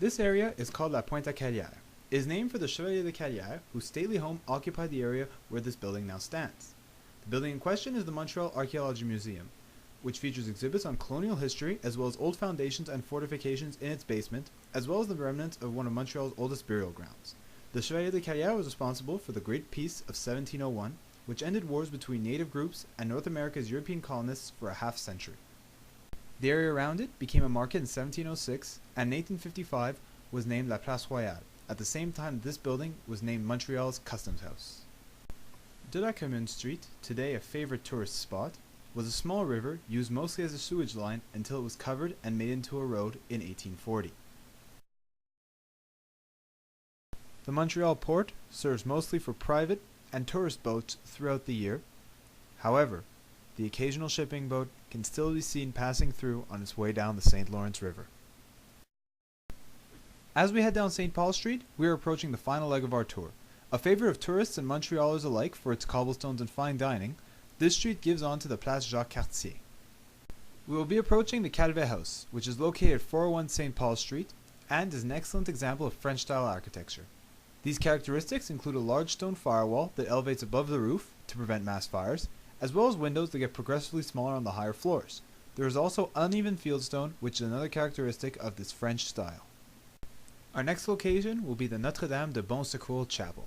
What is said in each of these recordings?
This area is called La Pointe à Carrière. It is named for the Chevalier de Carrière, whose stately home occupied the area where this building now stands. The building in question is the Montreal Archaeology Museum, which features exhibits on colonial history as well as old foundations and fortifications in its basement, as well as the remnants of one of Montreal's oldest burial grounds. The Chevalier de Carrière was responsible for the Great Peace of 1701, which ended wars between native groups and North America's European colonists for a half-century. The area around it became a market in 1706, and in 1855 was named La Place Royale, at the same time this building was named Montreal's Customs House. De la Commune Street, today a favorite tourist spot, was a small river used mostly as a sewage line until it was covered and made into a road in 1840. The Montreal port serves mostly for private and tourist boats throughout the year. However, the occasional shipping boat can still be seen passing through on its way down the St. Lawrence River. As we head down St. Paul Street, we are approaching the final leg of our tour. A favorite of tourists and Montrealers alike for its cobblestones and fine dining, this street gives on to the Place Jacques-Cartier. We will be approaching the Calvet House, which is located at 401 St. Paul Street and is an excellent example of French-style architecture. These characteristics include a large stone firewall that elevates above the roof to prevent mass fires, as well as windows that get progressively smaller on the higher floors. There is also uneven fieldstone, which is another characteristic of this French style. Our next location will be the Notre-Dame de Bon Secours Chapel.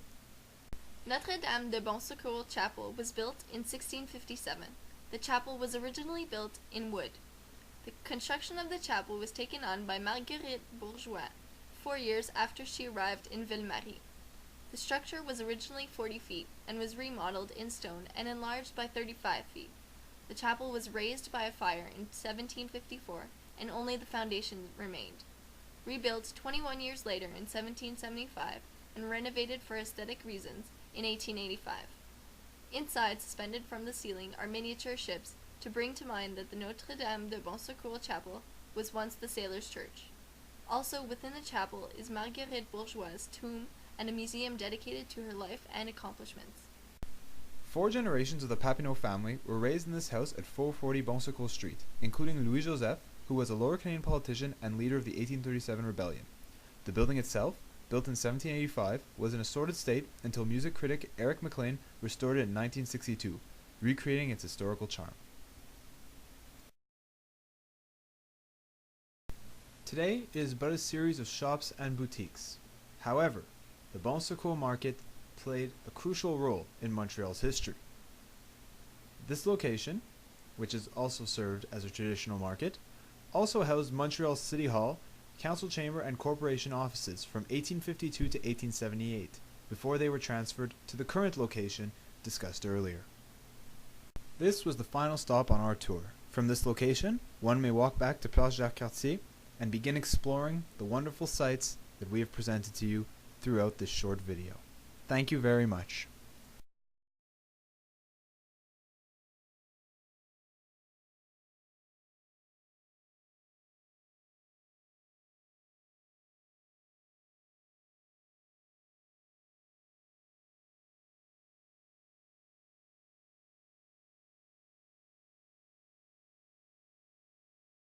Notre-Dame de Bon Secours Chapel was built in 1657. The chapel was originally built in wood. The construction of the chapel was taken on by Marguerite Bourgeois 4 years after she arrived in Ville-Marie. The structure was originally 40 feet and was remodeled in stone and enlarged by 35 feet. The chapel was razed by a fire in 1754 and only the foundation remained. Rebuilt 21 years later in 1775 and renovated for aesthetic reasons in 1885. Inside, suspended from the ceiling, are miniature ships to bring to mind that the Notre-Dame de Bon Secours Chapel was once the sailors' church. Also within the chapel is Marguerite Bourgeois' tomb and a museum dedicated to her life and accomplishments. 4 generations of the Papineau family were raised in this house at 440 Bon Secours Street, including Louis-Joseph, who was a Lower Canadian politician and leader of the 1837 rebellion. The building itself, built in 1785, was in a sordid state until music critic Eric McLean restored it in 1962, recreating its historical charm. Today it is but a series of shops and boutiques. However, the Bon Secours market played a crucial role in Montreal's history. This location, which is also served as a traditional market, also housed Montreal's City Hall, Council Chamber and Corporation offices from 1852 to 1878, before they were transferred to the current location discussed earlier. This was the final stop on our tour. From this location, one may walk back to Place Jacques-Cartier and begin exploring the wonderful sights that we have presented to you throughout this short video. Thank you very much.